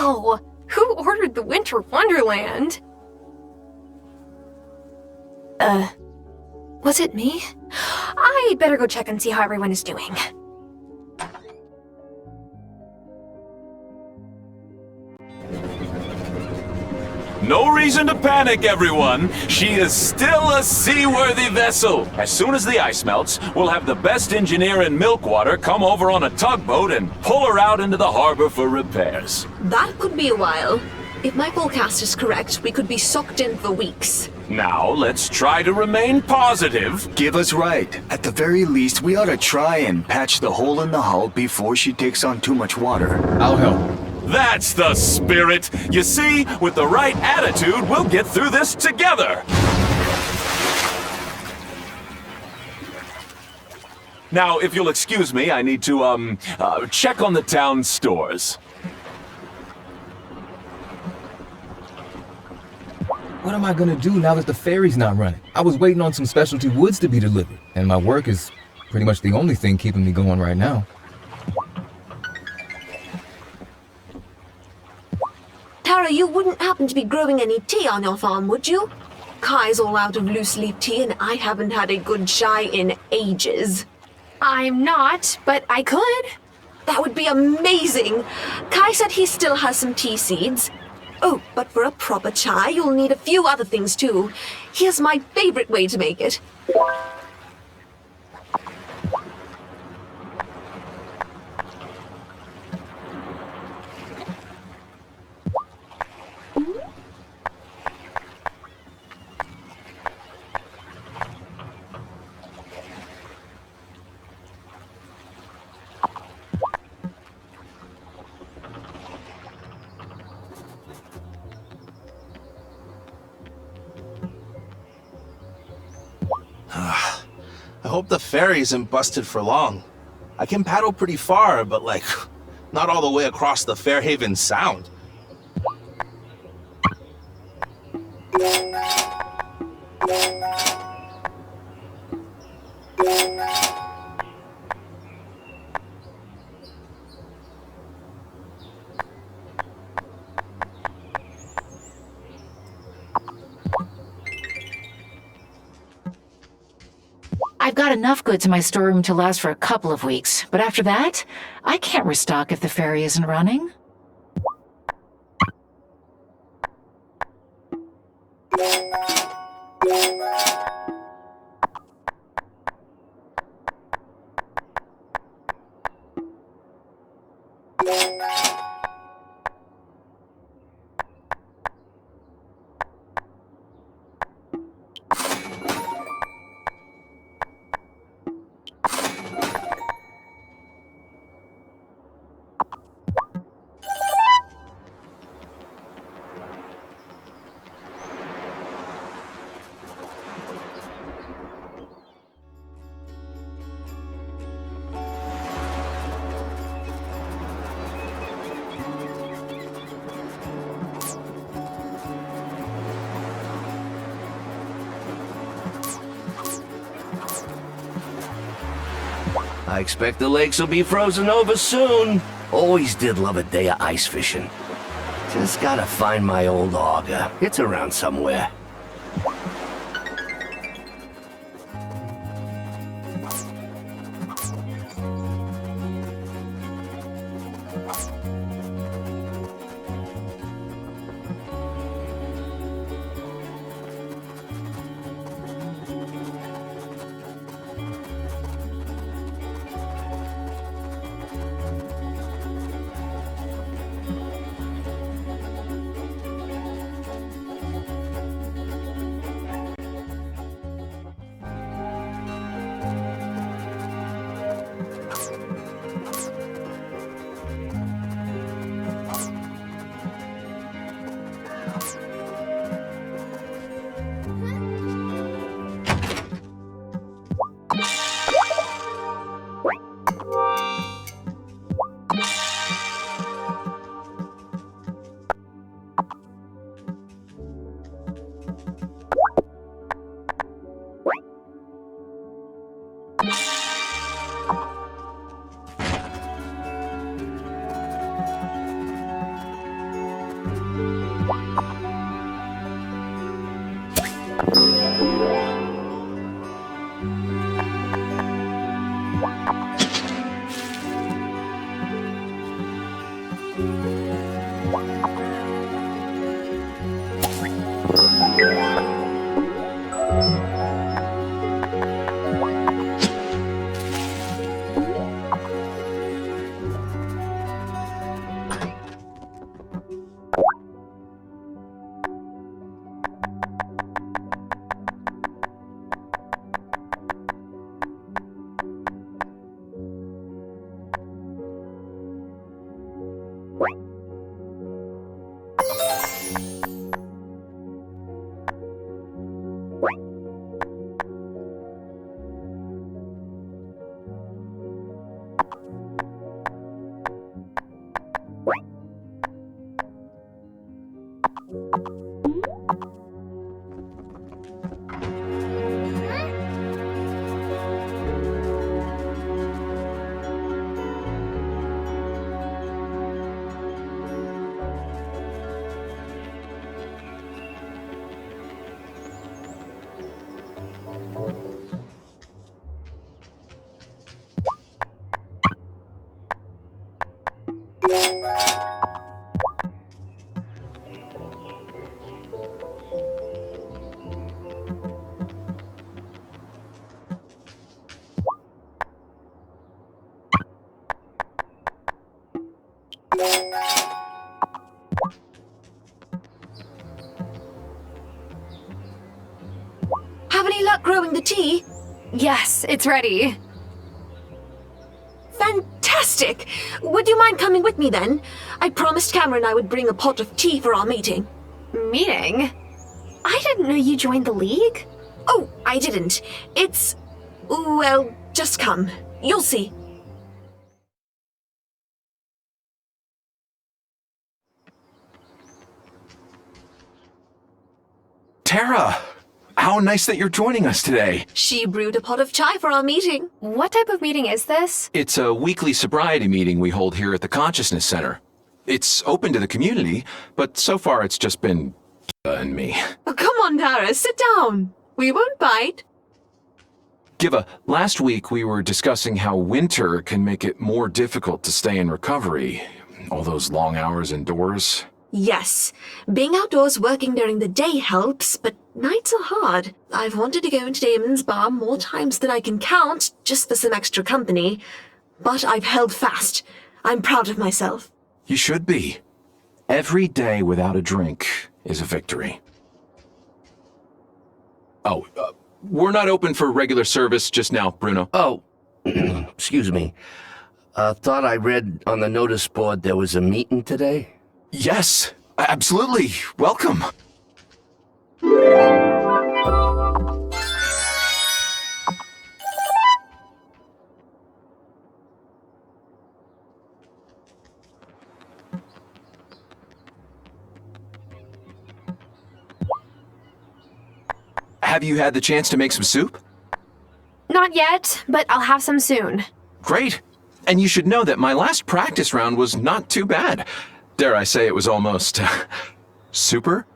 Wow! Who ordered the Winter Wonderland? Was it me? I'd better go check and see how everyone is doing. No reason to panic, everyone. She is still a seaworthy vessel. As soon as the ice melts, we'll have the best engineer in Milkwater come over on a tugboat and pull her out into the harbor for repairs. That could be a while. If my forecast is correct, we could be sucked in for weeks. Now, let's try to remain positive. Give us right. At the very least, we ought to try and patch the hole in the hull before she takes on too much water. I'll help. That's the spirit. You see, with the right attitude, we'll get through this together. Now, if you'll excuse me, I need to, check on the town stores. What am I gonna do now that the ferry's not running? I was waiting on some specialty woods to be delivered, and my work is pretty much the only thing keeping me going right now. Tara, you wouldn't happen to be growing any tea on your farm, would you? Kai's all out of loose-leaf tea, and I haven't had a good chai in ages. I'm not, but I could. That would be amazing! Kai said he still has some tea seeds. Oh, but for a proper chai, you'll need a few other things too. Here's my favorite way to make it. I hope the ferry isn't busted for long. I can paddle pretty far, but not all the way across the Fairhaven Sound. I've got enough goods in my storeroom to last for a couple of weeks, but after that, I can't restock if the ferry isn't running. I expect the lakes will be frozen over soon. Always did love a day of ice fishing. Just gotta find my old auger. It's around somewhere. Have any luck growing the tea? Yes, it's ready. Fantastic! Would you mind coming with me then? I promised Cameron I would bring a pot of tea for our meeting. Meeting? I didn't know you joined the League. Oh, I didn't. It's... well, just come. You'll see. Tara! How nice that you're joining us today. She brewed a pot of chai for our meeting. What type of meeting is this? It's a weekly sobriety meeting we hold here at the Consciousness Center. It's open to the community, but so far it's just been Giva and me. Oh, come on, Tara, sit down. We won't bite. Giva, last week we were discussing how winter can make it more difficult to stay in recovery. All those long hours indoors. Yes, being outdoors working during the day helps, but nights are hard. I've wanted to go into Damon's bar more times than I can count, just for some extra company. But I've held fast. I'm proud of myself. You should be. Every day without a drink is a victory. Oh, we're not open for regular service just now, Bruno. Oh, excuse me. Thought I read on the notice board there was a meeting today? Yes, absolutely. Welcome. Have you had the chance to make some soup? Not yet, but I'll have some soon. Great. And you should know that my last practice round was not too bad. Dare I say it was almost... super?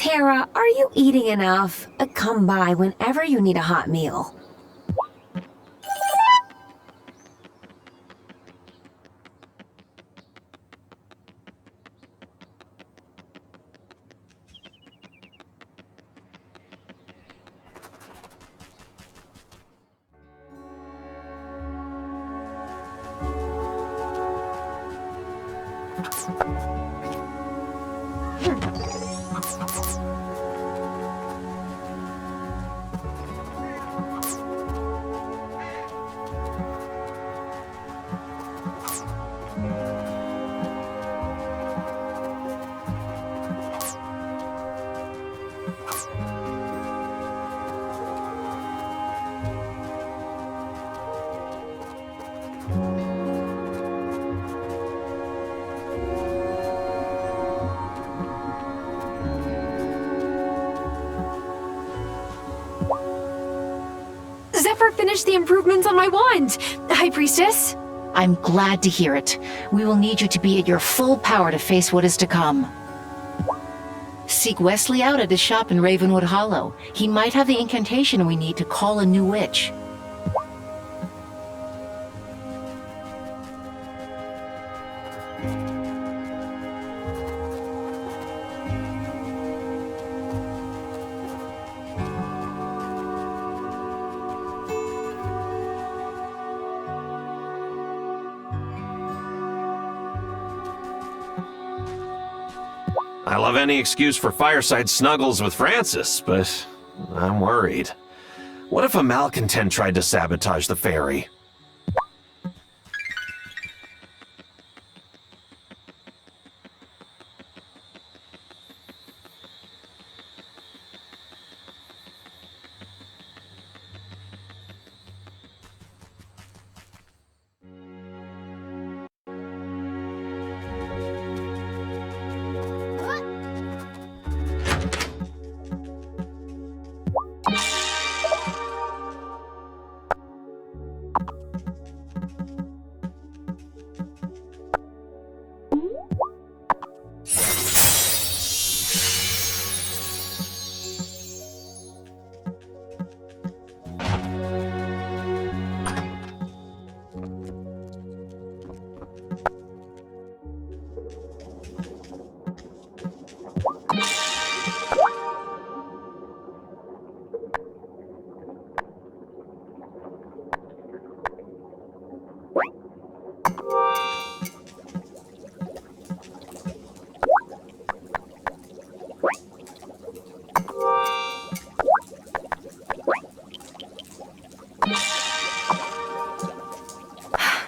Tara, are you eating enough? Come by whenever you need a hot meal. Zephyr finished the improvements on my wand. High Priestess? I'm glad to hear it. We will need you to be at your full power to face what is to come. Seek Wesley out at his shop in Ravenwood Hollow. He might have the incantation we need to call a new witch. I love any excuse for fireside snuggles with Francis, but I'm worried. What if a malcontent tried to sabotage the ferry?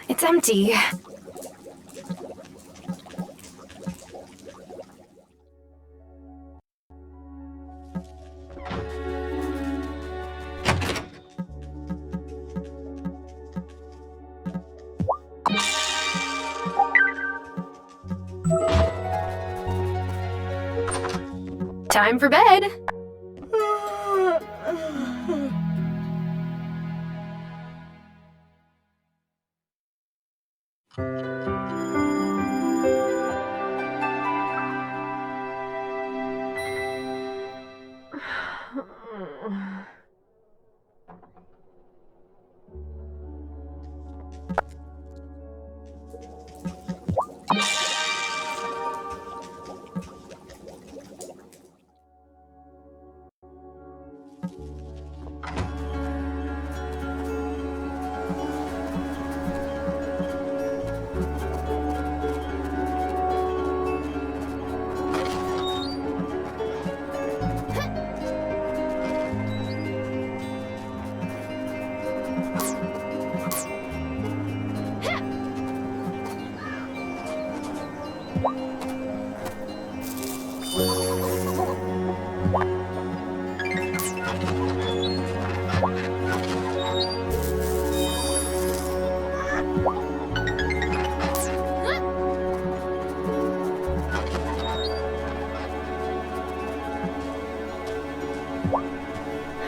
It's empty. Time for bed.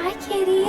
Hi, kitty.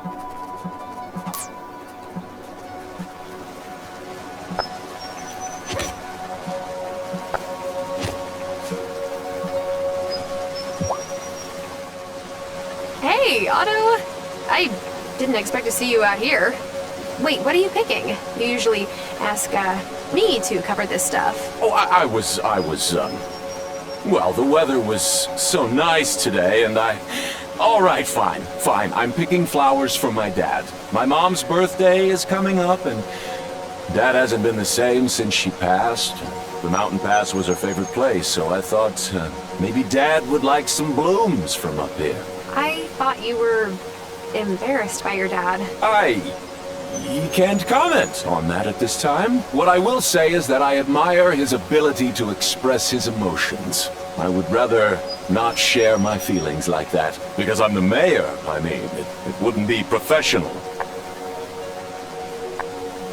Hey, Otto! I didn't expect to see you out here. Wait, what are you picking? You usually ask, me to cover this stuff. Oh, well, the weather was so nice today, and all right, fine. I'm picking flowers for my dad. My mom's birthday is coming up, and Dad hasn't been the same since she passed. The mountain pass was her favorite place, so I thought maybe Dad would like some blooms from up here. I thought you were embarrassed by your dad. You can't comment on that at this time. What I will say is that I admire his ability to express his emotions. I would rather not share my feelings like that, because I'm the mayor. I mean, it wouldn't be professional.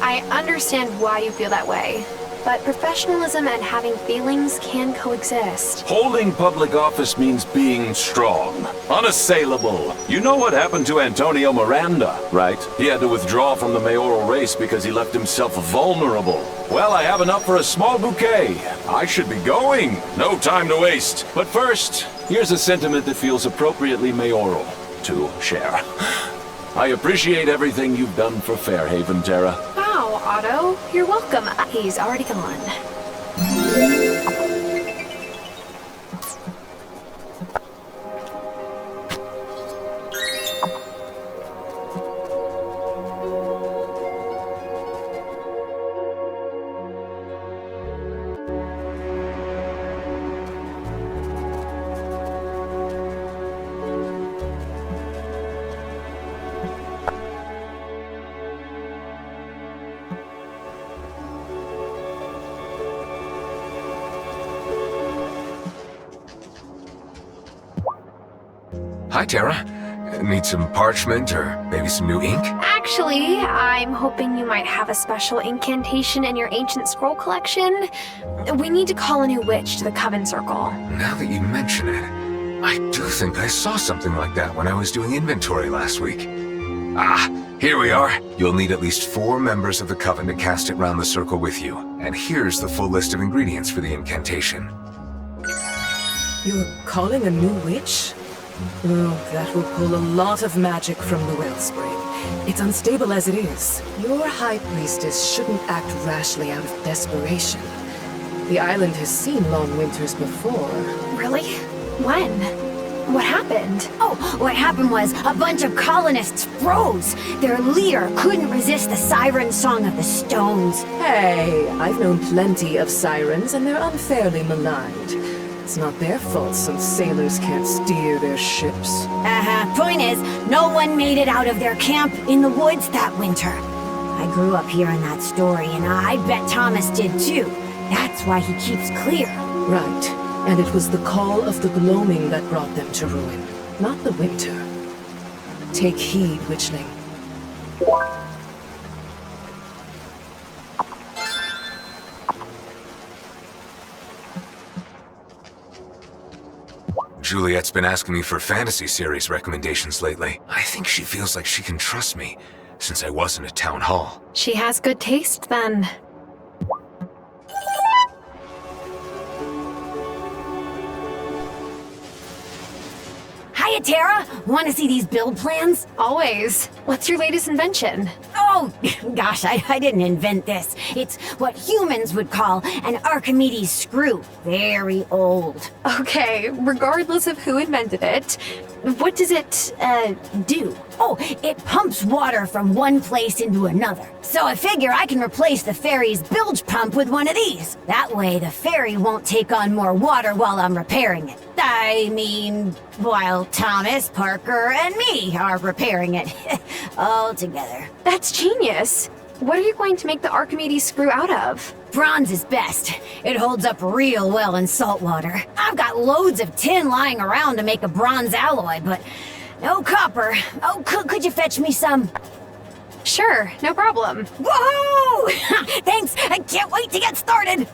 I understand why you feel that way, but professionalism and having feelings can coexist. Holding public office means being strong, unassailable. You know what happened to Antonio Miranda, right? He had to withdraw from the mayoral race because he left himself vulnerable. Well, I have enough for a small bouquet. I should be going. No time to waste. But first, here's a sentiment that feels appropriately mayoral to share. I appreciate everything you've done for Fairhaven, Tara. Wow, Otto, you're welcome. He's already gone. Hi, Tara. Need some parchment or maybe some new ink? Actually, I'm hoping you might have a special incantation in your ancient scroll collection. We need to call a new witch to the coven circle. Now that you mention it, I do think I saw something like that when I was doing inventory last week. Ah, here we are. You'll need at least 4 members of the coven to cast it round the circle with you. And here's the full list of ingredients for the incantation. You're calling a new witch? Oh, that will pull a lot of magic from the wellspring. It's unstable as it is. Your high priestess shouldn't act rashly out of desperation. The island has seen long winters before. Really? When? What happened? Oh, what happened was a bunch of colonists froze. Their leader couldn't resist the siren song of the stones. Hey, I've known plenty of sirens, and they're unfairly maligned. It's not their fault some sailors can't steer their ships. Point is, no one made it out of their camp in the woods that winter. I grew up hearing that story, and I bet Thomas did too. That's why he keeps clear. Right. And it was the call of the Gloaming that brought them to ruin, not the winter. Take heed, witchling. Juliet's been asking me for fantasy series recommendations lately. I think she feels like she can trust me, since I wasn't at town hall. She has good taste, then. Hiya, Tara! Want to see these build plans? Always. What's your latest invention? Oh, gosh, I didn't invent this. It's what humans would call an Archimedes screw. Very old. Okay, regardless of who invented it, what does it, do? Oh, it pumps water from one place into another. So I figure I can replace the ferry's bilge pump with one of these. That way the ferry won't take on more water while I'm repairing it. I mean, while Thomas, Parker, and me are repairing it. All together. That's genius. What are you going to make the Archimedes screw out of? Bronze is best. It holds up real well in salt water. I've got loads of tin lying around to make a bronze alloy, but no copper. Oh, could you fetch me some? Sure, no problem. Whoa! Thanks, I can't wait to get started!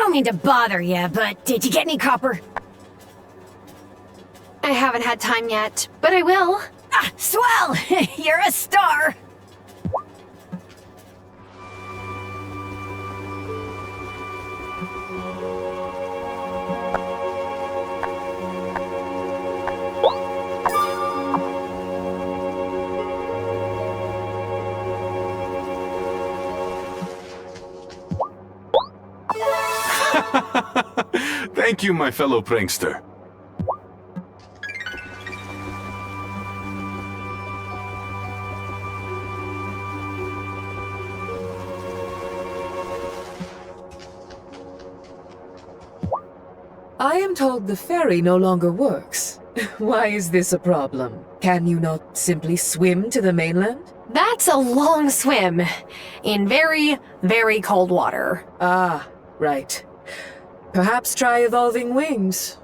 don't mean to bother you, but did you get any copper? I haven't had time yet, but I will. Ah, swell! You're a star! Thank you, my fellow prankster. I am told the ferry no longer works. Why is this a problem? Can you not simply swim to the mainland? That's a long swim. In very, very cold water. Ah, right. Perhaps try evolving wings.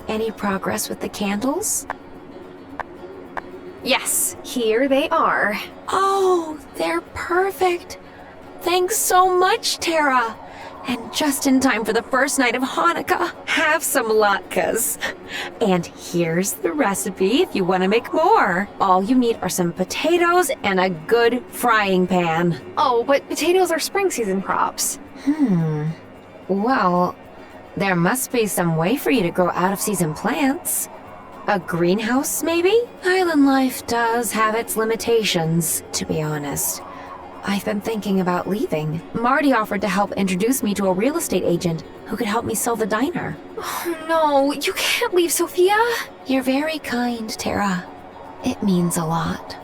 Any progress with the candles? Yes, here they are. Oh, they're perfect. Thanks so much, Tara. And just in time for the first night of Hanukkah. Have some latkes. And here's the recipe if you want to make more. All you need are some potatoes and a good frying pan. Oh, but potatoes are spring season crops. Well, there must be some way for you to grow out-of-season plants. A greenhouse, maybe? Island life does have its limitations, to be honest. I've been thinking about leaving. Marty offered to help introduce me to a real estate agent who could help me sell the diner. Oh no, you can't leave, Sophia. You're very kind, Tara. It means a lot.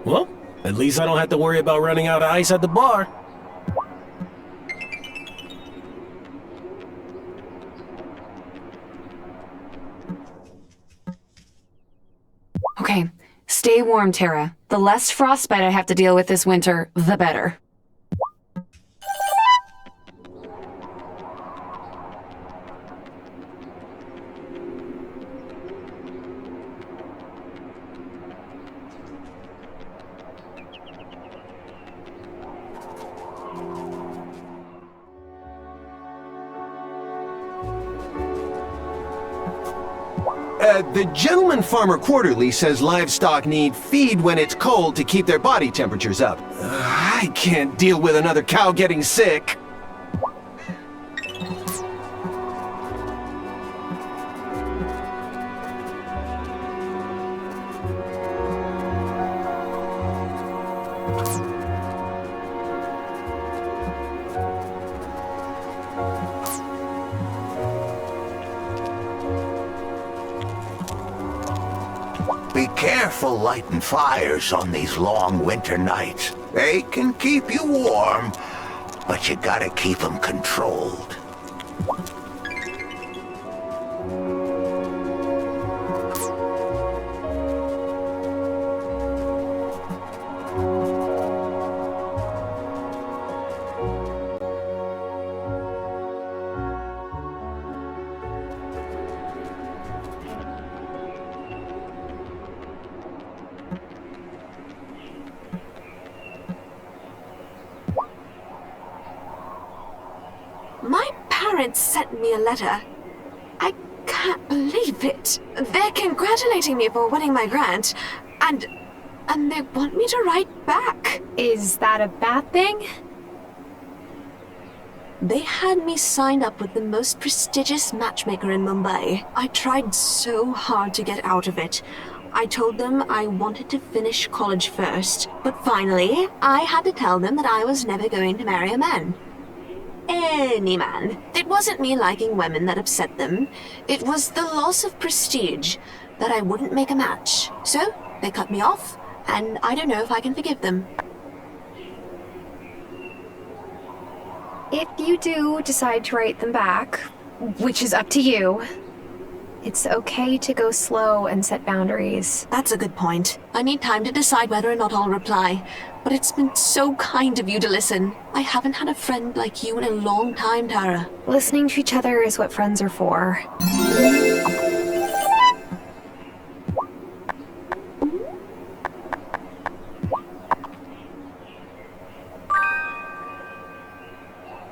Well, at least I don't have to worry about running out of ice at the bar. Okay, stay warm, Tara. The less frostbite I have to deal with this winter, the better. The Gentleman Farmer Quarterly says livestock need feed when it's cold to keep their body temperatures up. I can't deal with another cow getting sick. careful lighting fires on these long winter nights. They can keep you warm, but you gotta keep them controlled. My parents sent me a letter. I can't believe it. They're congratulating me for winning my grant, and they want me to write back. Is that a bad thing? They had me signed up with the most prestigious matchmaker in Mumbai. I tried so hard to get out of it. I told them I wanted to finish college first, but finally, I had to tell them that I was never going to marry a man. Any man. It wasn't me liking women that upset them. It was the loss of prestige that I wouldn't make a match. So, they cut me off, and I don't know if I can forgive them. If you do decide to write them back, which is up to you, it's okay to go slow and set boundaries. That's a good point. I need time to decide whether or not I'll reply. But it's been so kind of you to listen. I haven't had a friend like you in a long time, Tara. Listening to each other is what friends are for.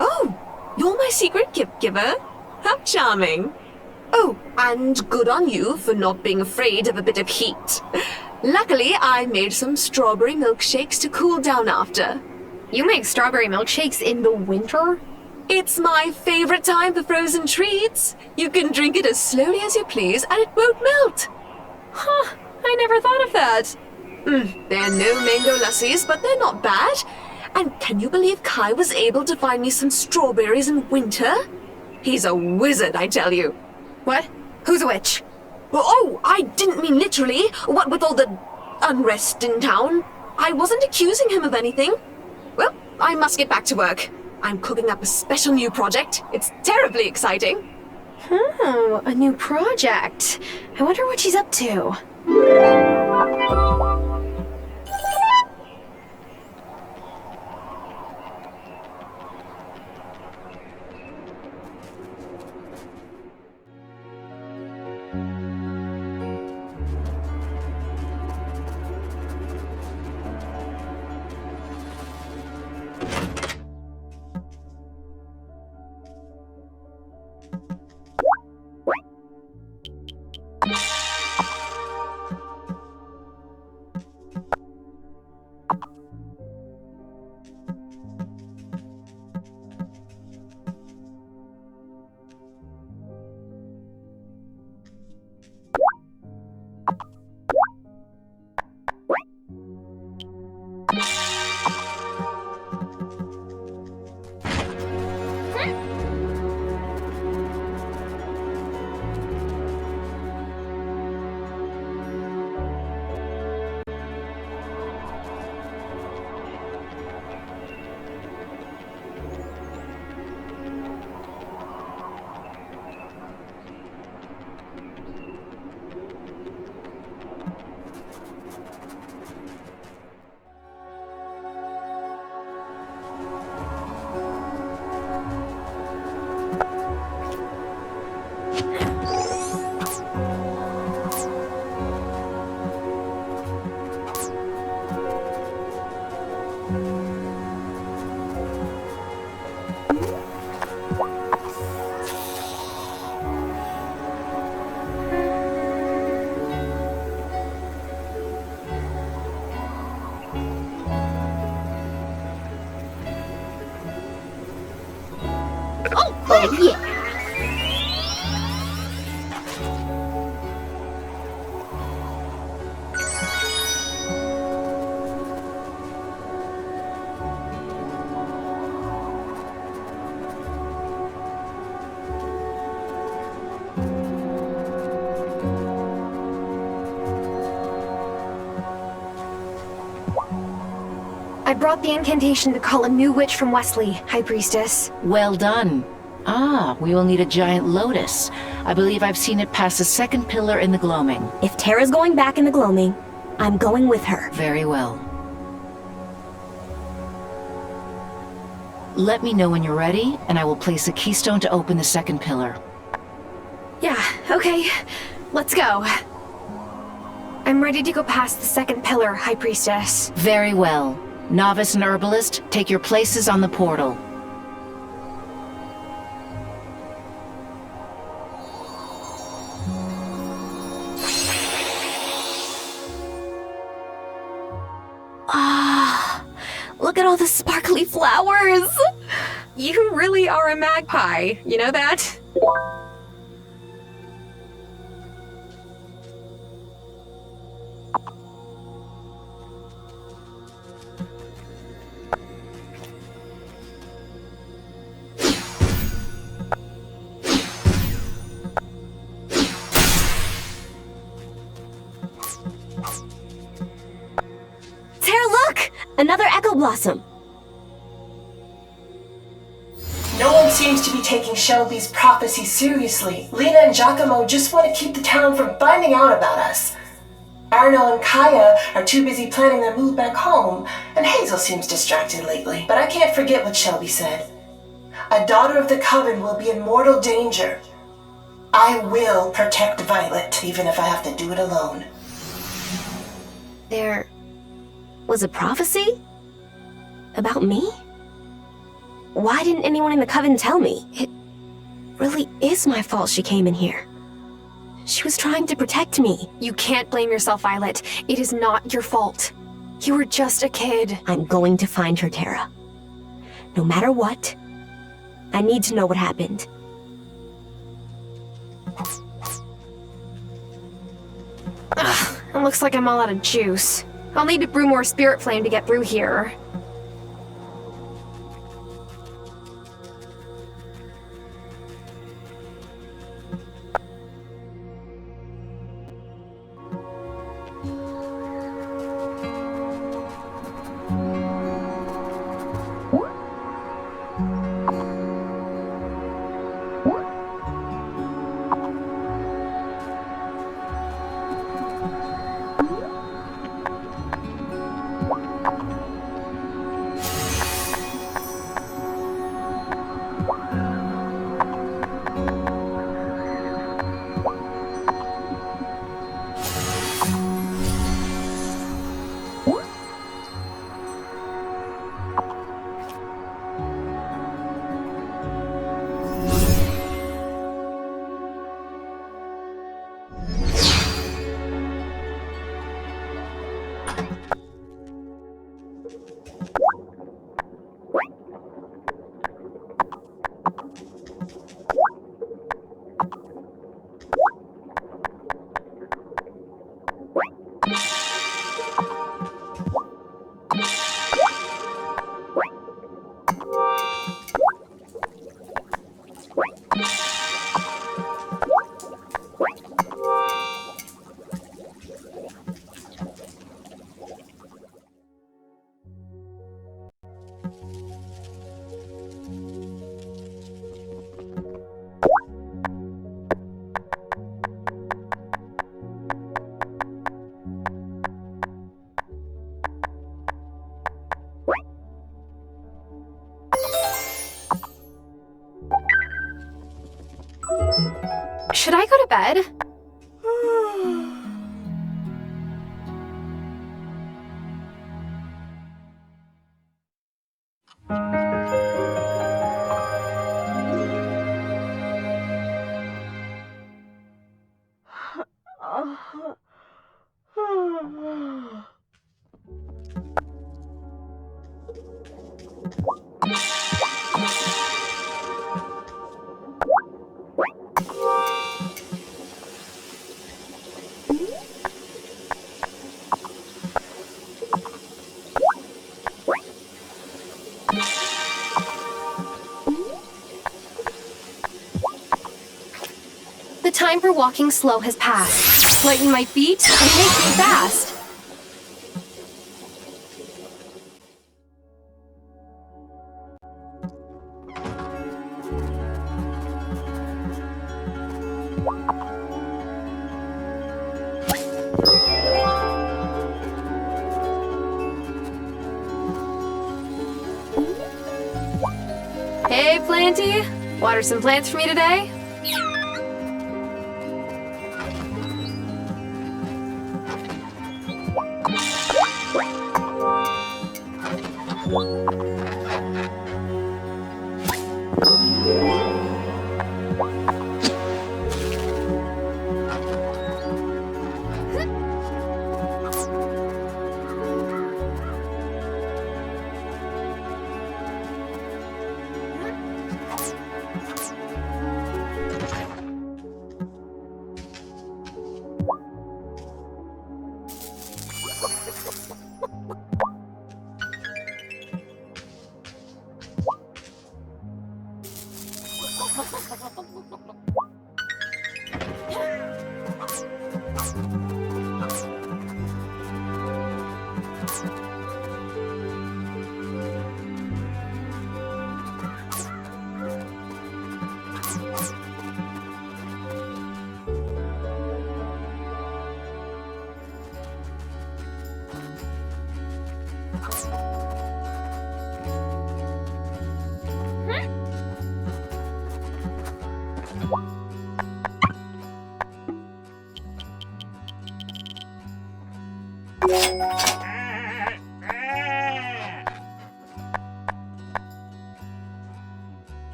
Oh, you're my secret gift giver? How charming. Oh, and good on you for not being afraid of a bit of heat. Luckily, I made some strawberry milkshakes to cool down after. You make strawberry milkshakes in the winter? It's my favorite time for frozen treats. You can drink it as slowly as you please, and it won't melt. Huh, I never thought of that. They're no mango lassies, but they're not bad. And can you believe Kai was able to find me some strawberries in winter? He's a wizard, I tell you. What? Who's a witch? Oh, I didn't mean literally. What with all the unrest in town? I wasn't accusing him of anything. Well, I must get back to work. I'm cooking up a special new project. It's terribly exciting. Oh, a new project. I wonder what she's up to. Oh, yeah. brought the incantation to call a new witch from Wesley, High Priestess. Well done. Ah, we will need a giant lotus. I believe I've seen it past the second pillar in the Gloaming. If Tara's going back in the Gloaming, I'm going with her. Very well. Let me know when you're ready, and I will place a keystone to open the second pillar. Yeah, okay. Let's go. I'm ready to go past the second pillar, High Priestess. Very well. Novice and Herbalist, take your places on the portal. Ah, look at all the sparkly flowers! You really are a magpie, you know that? Another Echo Blossom. No one seems to be taking Shelby's prophecy seriously. Lena and Giacomo just want to keep the town from finding out about us. Arno and Kaya are too busy planning their move back home, and Hazel seems distracted lately. But I can't forget what Shelby said. A daughter of the Coven will be in mortal danger. I will protect Violet, even if I have to do it alone. There was a prophecy? About me? Why didn't anyone in the Coven tell me? It really is my fault she came in here. She was trying to protect me. You can't blame yourself, Violet. It is not your fault. You were just a kid. I'm going to find her, Tara. No matter what, I need to know what happened. Ugh, it looks like I'm all out of juice. I'll need to brew more spirit flame to get through here. Should I go to bed? The time for walking slow has passed. Lighten my feet and make me fast. Hey, Planty. Water some plants for me today?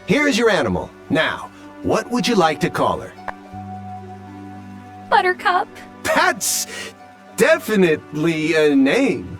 Here's your animal. Now, what would you like to call her? Buttercup. That's definitely a name.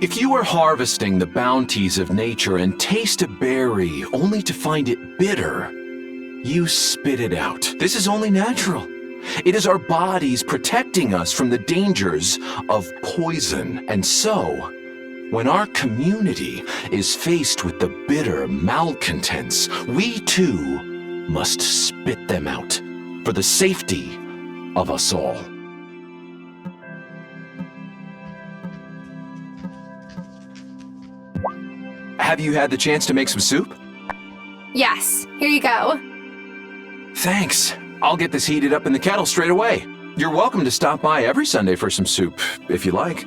If you were harvesting the bounties of nature and taste a berry only to find it bitter, you spit it out. This is only natural. It is our bodies protecting us from the dangers of poison. And so, when our community is faced with the bitter malcontents, we too must spit them out for the safety of us all. Have you had the chance to make some soup? Yes, here you go. Thanks. I'll get this heated up in the kettle straight away. You're welcome to stop by every Sunday for some soup, if you like.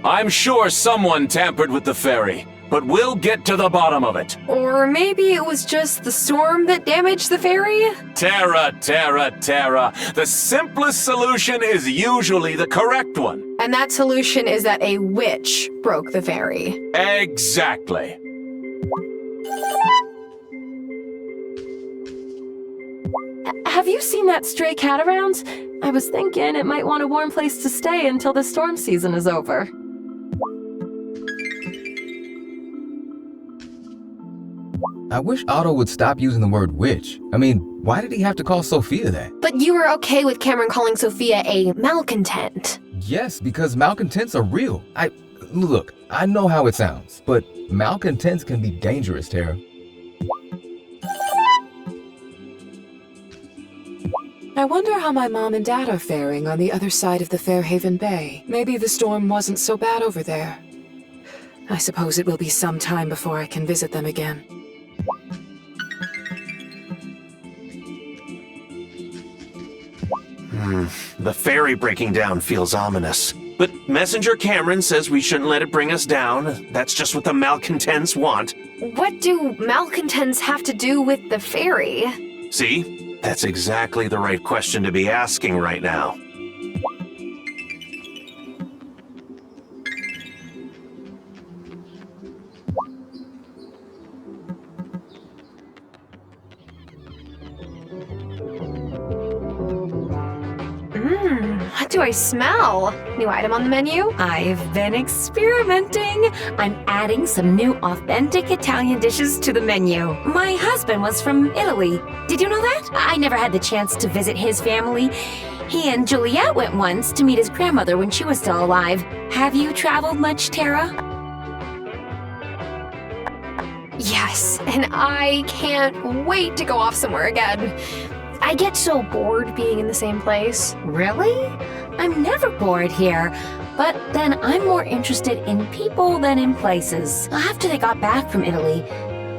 I'm sure someone tampered with the ferry, but we'll get to the bottom of it. Or maybe it was just the storm that damaged the ferry? Terra. The simplest solution is usually the correct one. And that solution is that a witch broke the ferry. Exactly. Have you seen that stray cat around? I was thinking it might want a warm place to stay until the storm season is over. I wish Otto would stop using the word witch. I mean, why did he have to call Sophia that? But you were okay with Cameron calling Sophia a malcontent. Yes, because malcontents are real. Look, I know how it sounds, but malcontents can be dangerous, Tara. I wonder how my mom and dad are faring on the other side of the Fairhaven Bay. Maybe the storm wasn't so bad over there. I suppose it will be some time before I can visit them again. The ferry breaking down feels ominous. But Messenger Cameron says we shouldn't let it bring us down. That's just what the malcontents want. What do malcontents have to do with the ferry? See? That's exactly the right question to be asking right now. What do I smell? New item on the menu? I've been experimenting. I'm adding some new authentic Italian dishes to the menu. My husband was from Italy. Did you know that? I never had the chance to visit his family. He and Juliet went once to meet his grandmother when she was still alive. Have you traveled much, Tara? Yes, and I can't wait to go off somewhere again. I get so bored being in the same place. Really? I'm never bored here, but then I'm more interested in people than in places. After they got back from Italy,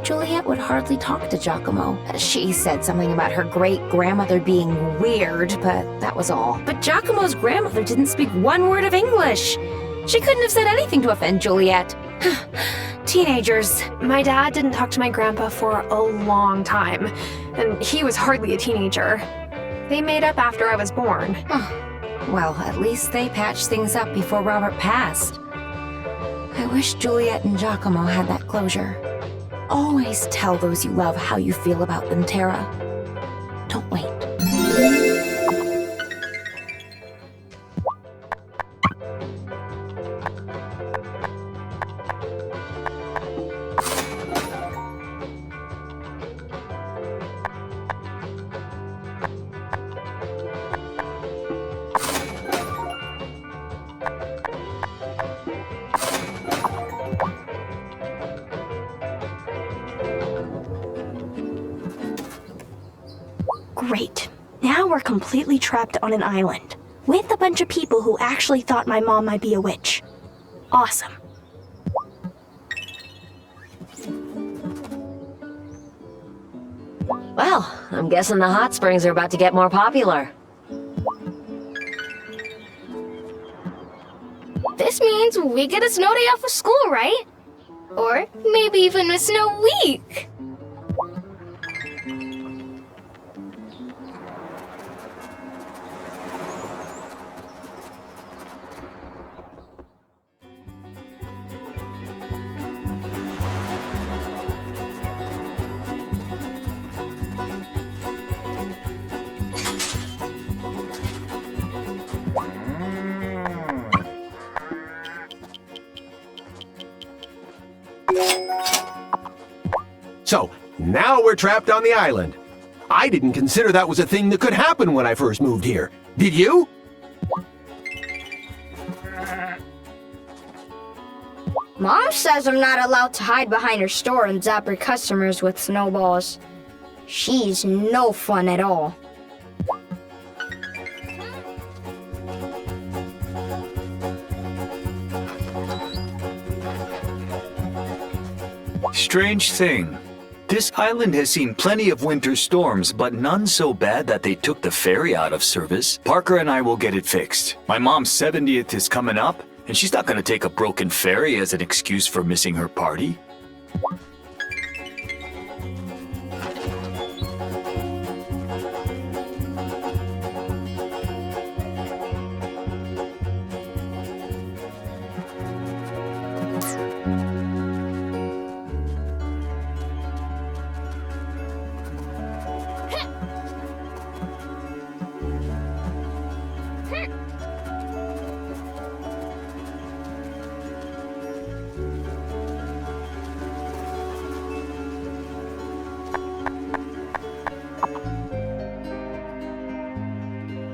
Juliet would hardly talk to Giacomo. She said something about her great-grandmother being weird, but that was all. But Giacomo's grandmother didn't speak one word of English. She couldn't have said anything to offend Juliet. Teenagers. My dad didn't talk to my grandpa for a long time, and he was hardly a teenager. They made up after I was born. Well, at least they patched things up before Robert passed. I wish Juliet and Giacomo had that closure. Always tell those you love how you feel about them, Tara. Don't wait. Great. Now we're completely trapped on an island, with a bunch of people who actually thought my mom might be a witch. Awesome. Well, I'm guessing the hot springs are about to get more popular. This means we get a snow day off of school, right? Or maybe even a snow week. So, now we're trapped on the island. I didn't consider that was a thing that could happen when I first moved here. Did you? Mom says I'm not allowed to hide behind her store and zap her customers with snowballs. She's no fun at all. Strange thing. This island has seen plenty of winter storms, but none so bad that they took the ferry out of service. Parker and I will get it fixed. My mom's 70th is coming up, and she's not going to take a broken ferry as an excuse for missing her party.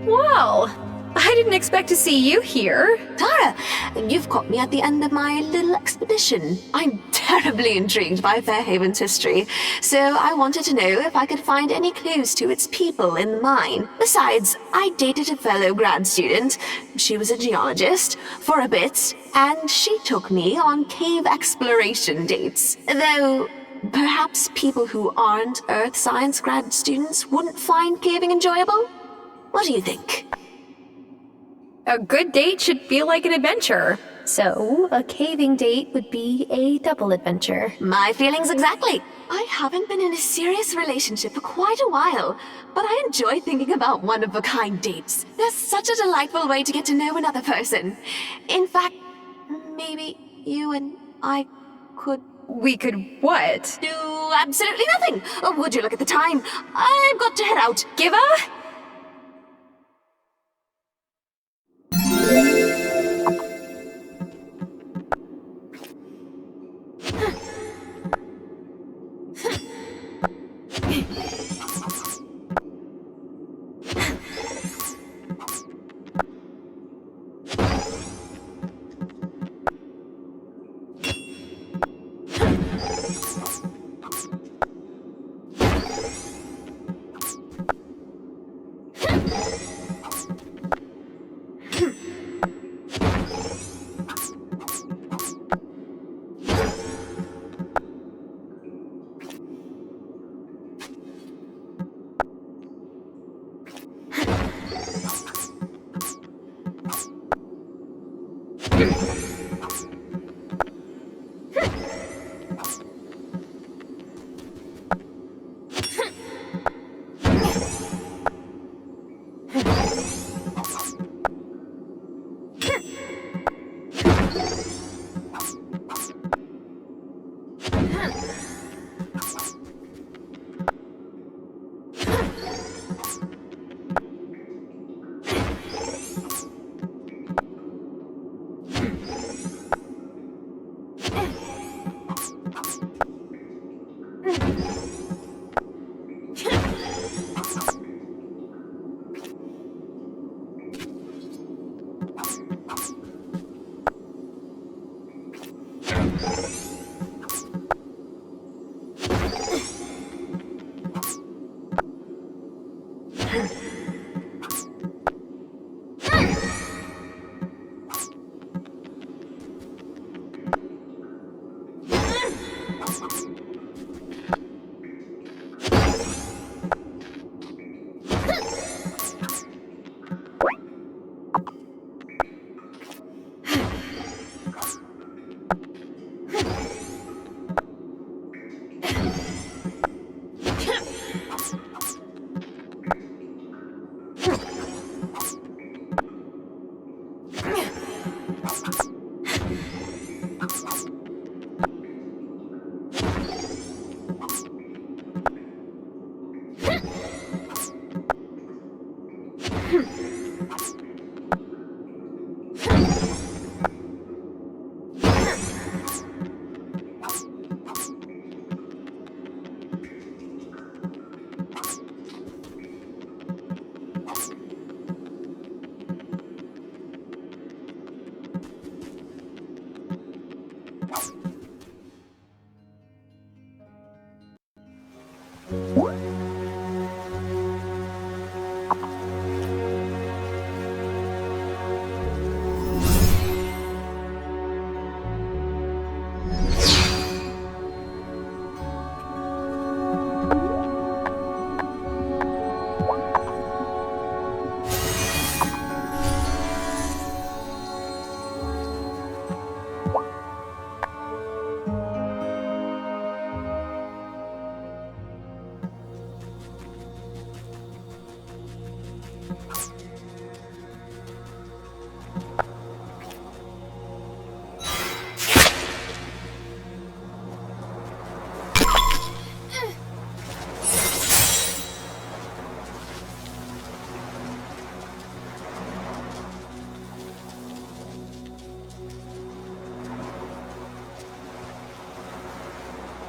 Whoa! I didn't expect to see you here. Tara, you've caught me at the end of my little expedition. I'm terribly intrigued by Fairhaven's history, so I wanted to know if I could find any clues to its people in the mine. Besides, I dated a fellow grad student. She was a geologist for a bit, and she took me on cave exploration dates. Though, perhaps people who aren't earth science grad students wouldn't find caving enjoyable? What do you think? A good date should feel like an adventure. So, a caving date would be a double adventure. My feelings exactly. I haven't been in a serious relationship for quite a while, but I enjoy thinking about one-of-a-kind dates. They're such a delightful way to get to know another person. In fact, maybe you and I could... We could what? Do absolutely nothing. Would you look at the time? I've got to head out. Giva?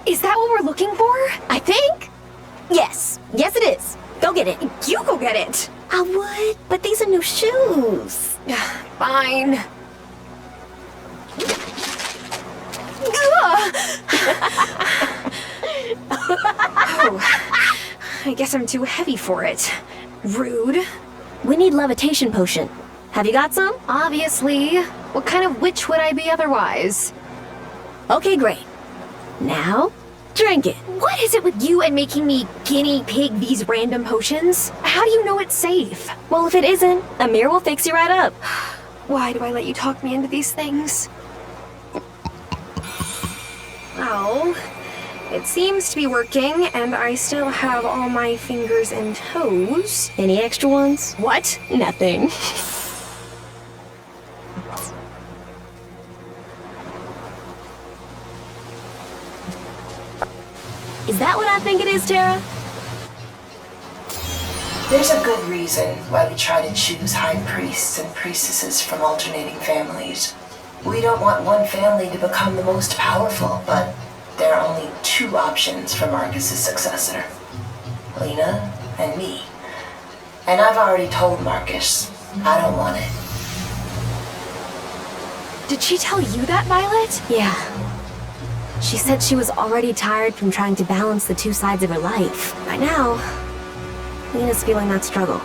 Is that what we're looking for? I think. Yes. Yes, it is. Go get it. You go get it. I would, but these are new shoes. Fine. Oh, I guess I'm too heavy for it. Rude. We need levitation potion. Have you got some? Obviously. What kind of witch would I be otherwise? Okay, great. Now, drink it. What is it with you and making me guinea pig these random potions? How do you know it's safe? Well, if it isn't, Amir will fix you right up. Why do I let you talk me into these things? Well, it seems to be working, and I still have all my fingers and toes. Any extra ones? What? Nothing. Is that what I think it is, Tara? There's a good reason why we try to choose high priests and priestesses from alternating families. We don't want one family to become the most powerful, but there are only two options for Marcus's successor. Lena and me. And I've already told Marcus, I don't want it. Did she tell you that, Violet? Yeah. She said she was already tired from trying to balance the two sides of her life. By now, Lena's feeling that struggle.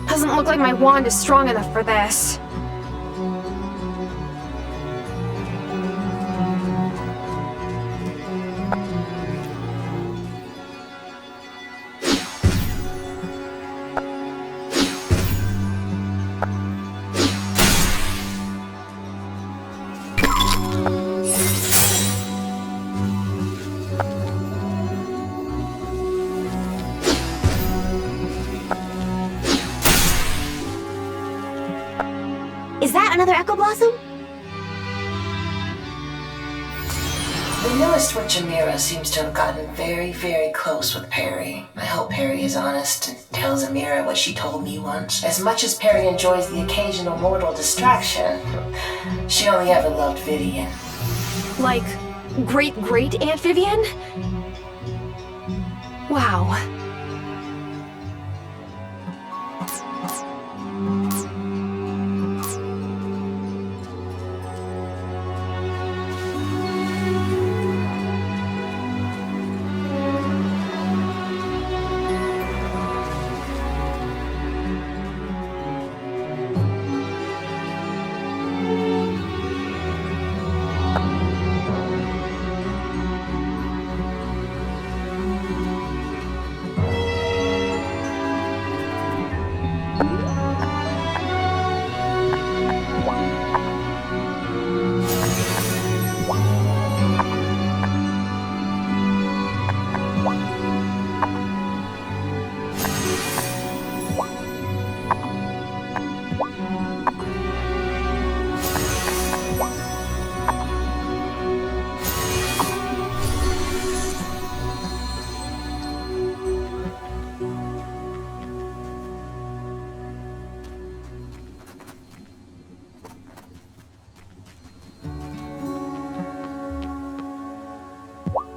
Doesn't look like my wand is strong enough for this. Is that another Echo Blossom? The newest witch Amira seems to have gotten very, very close with Perry. I hope Perry is honest and tells Amira what she told me once. As much as Perry enjoys the occasional mortal distraction, she only ever loved Vivian. Like, great Aunt Vivian? Wow.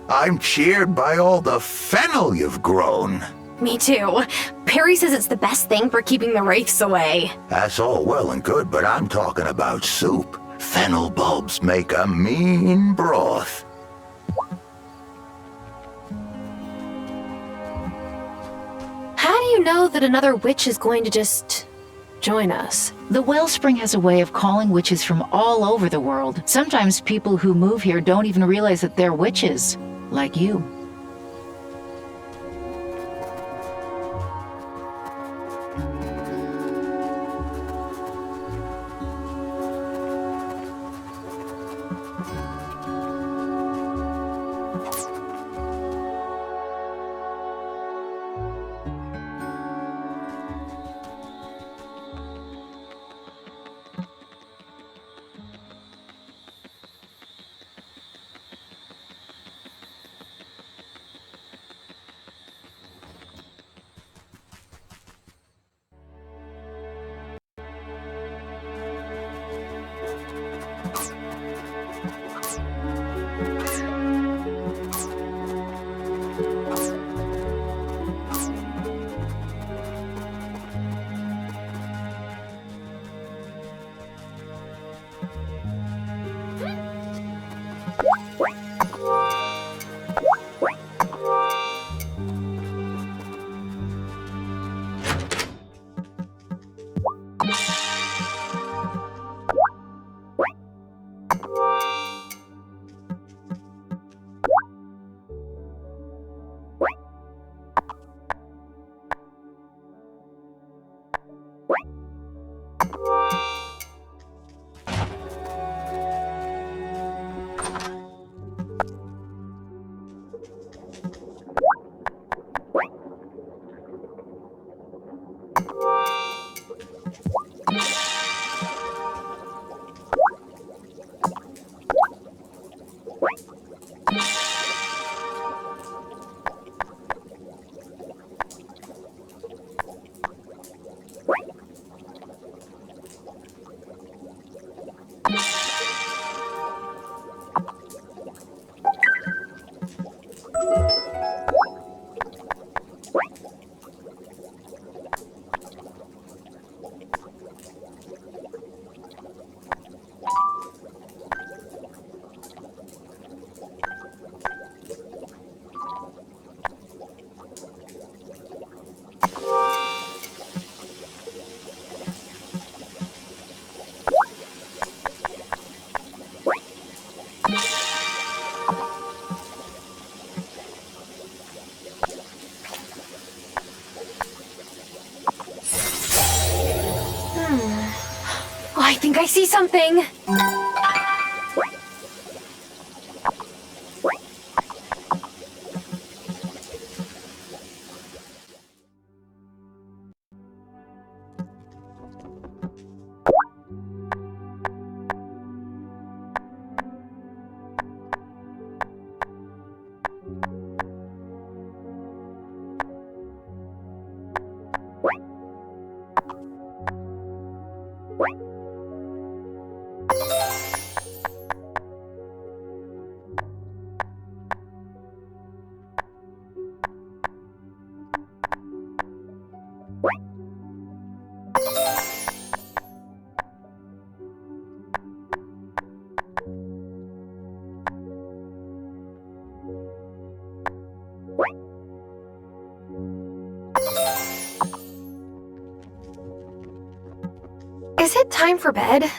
I'm cheered by all the fennel you've grown. Me too. Perry says it's the best thing for keeping the wraiths away. That's all well and good, but I'm talking about soup. Fennel bulbs make a mean broth. How do you know that another witch is going to just join us? The wellspring has a way of calling witches from all over the world. Sometimes people who move here don't even realize that they're witches, like you. see something! Is it time for bed?